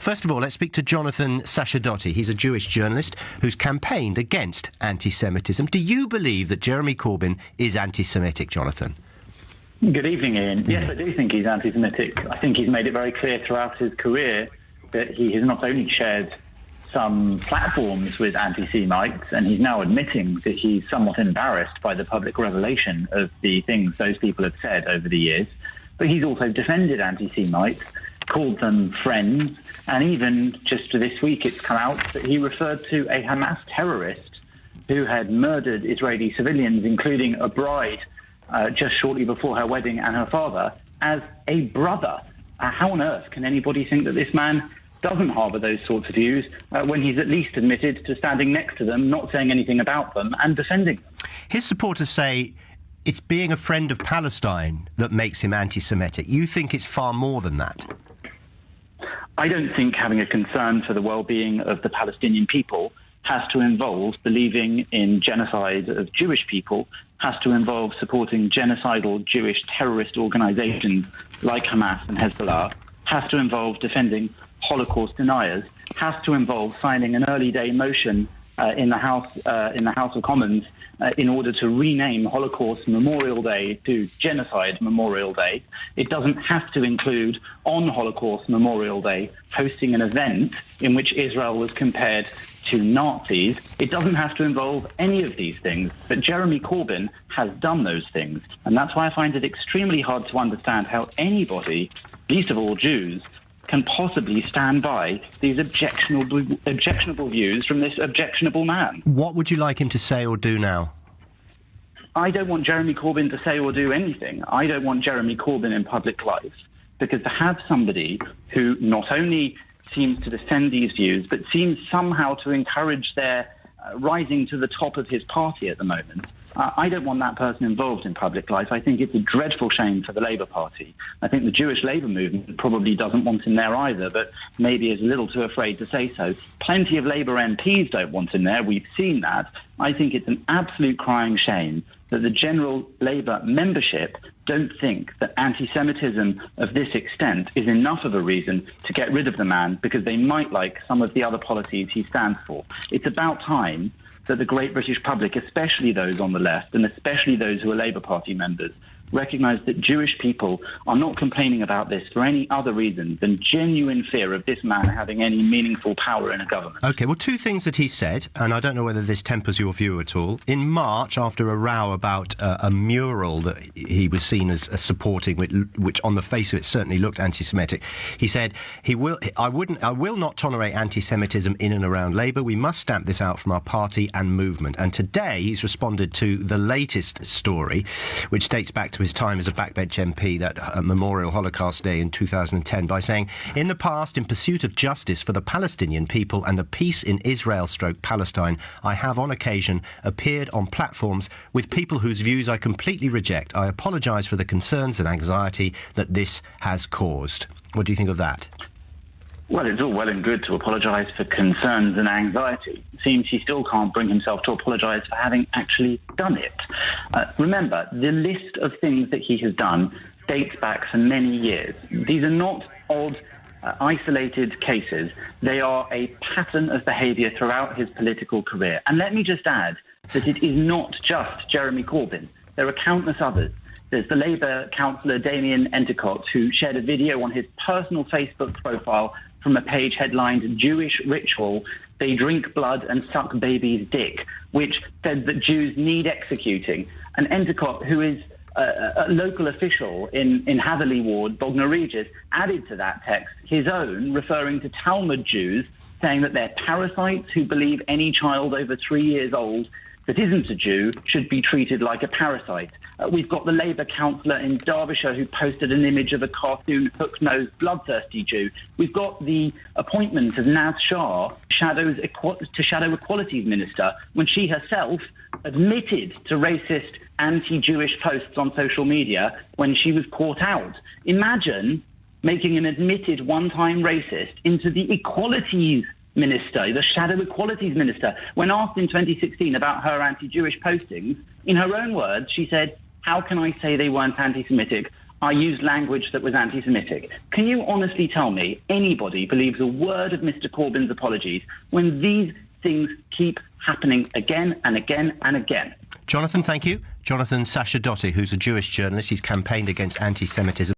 First of all, let's speak to Jonathan Sacerdoti. He's a Jewish journalist who's campaigned against anti-Semitism. Do you believe that Jeremy Corbyn is anti-Semitic, Jonathan? Good evening, Ian. Yes, I do think he's anti-Semitic. I think he's made it very clear throughout his career that he has not only shared some platforms with anti-Semites, and he's now admitting that he's somewhat embarrassed by the public revelation of the things those people have said over the years, but he's also defended anti-Semites, called them friends, and even just this week it's come out that he referred to a Hamas terrorist who had murdered Israeli civilians, including a bride just shortly before her wedding, and her father, as a brother. How on earth can anybody think that this man doesn't harbour those sorts of views when he's at least admitted to standing next to them, not saying anything about them, and defending them? His supporters say it's being a friend of Palestine that makes him anti-Semitic. You think it's far more than that? I don't think having a concern for the well-being of the Palestinian people has to involve believing in genocide of Jewish people, has to involve supporting genocidal Jewish terrorist organisations like Hamas and Hezbollah, has to involve defending Holocaust deniers, has to involve signing an early day motion in the House of Commons in order to rename Holocaust Memorial Day to Genocide Memorial Day. It doesn't have to include, on Holocaust Memorial Day, hosting an event in which Israel was compared to Nazis. It doesn't have to involve any of these things, but Jeremy Corbyn has done those things, and that's why I find it extremely hard to understand how anybody, least of all Jews, can possibly stand by these objectionable views from this objectionable man. What would you like him to say or do now? I don't want Jeremy Corbyn to say or do anything. I don't want Jeremy Corbyn in public life, because to have somebody who not only seems to defend these views, but seems somehow to encourage their rising to the top of his party at the moment, I don't want that person involved in public life. I think it's a dreadful shame for the Labour Party. I think the Jewish Labour movement probably doesn't want him there either, but maybe is a little too afraid to say so. Plenty of Labour MPs don't want him there. We've seen that. I think it's an absolute crying shame that the general Labour membership don't think that anti-Semitism of this extent is enough of a reason to get rid of the man, because they might like some of the other policies he stands for. It's about time that the great British public, especially those on the left, and especially those who are Labour Party members, recognise that Jewish people are not complaining about this for any other reason than genuine fear of this man having any meaningful power in a government. OK, well, two things that he said, and I don't know whether this tempers your view at all. In March, after a row about a mural that he was seen as supporting, which on the face of it certainly looked anti-Semitic, he said, I will not tolerate anti-Semitism in and around Labour. We must stamp this out from our party and movement. And today he's responded to the latest story, which dates back to his time as a backbench MP, that Memorial Holocaust Day in 2010, by saying, in the past, in pursuit of justice for the Palestinian people and the peace in Israel/Palestine, I have on occasion appeared on platforms with people whose views I completely reject. I apologise for the concerns and anxiety that this has caused. What do you think of that? Well, it's all well and good to apologise for concerns and anxiety. It seems he still can't bring himself to apologise for having actually done it. Remember, the list of things that he has done dates back for many years. These are not odd, isolated cases. They are a pattern of behaviour throughout his political career. And let me just add that it is not just Jeremy Corbyn. There are countless others. There's the Labour councillor Damien Endicott, who shared a video on his personal Facebook profile from a page headlined "Jewish Ritual, They Drink Blood and Suck Baby's Dick," which said that Jews need executing. And Endicott, who is a local official in Hatherley Ward, Bognor Regis, added to that text his own, referring to Talmud Jews, saying that they're parasites who believe any child over 3 years old that isn't a Jew should be treated like a parasite. We've got the Labour councillor in Derbyshire who posted an image of a cartoon hook-nosed bloodthirsty Jew. We've got the appointment of Naz Shah to Shadow Equalities Minister when she herself admitted to racist anti-Jewish posts on social media when she was caught out. Imagine making an admitted one-time racist into the Equalities Minister, the Shadow Equalities Minister. When asked in 2016 about her anti-Jewish postings, in her own words, she said, "How can I say they weren't anti-Semitic? I used language that was anti-Semitic. Can you honestly tell me anybody believes a word of Mr. Corbyn's apologies when these things keep happening again and again and again? Jonathan, thank you. Jonathan Sacerdoti, who's a Jewish journalist. He's campaigned against anti-Semitism.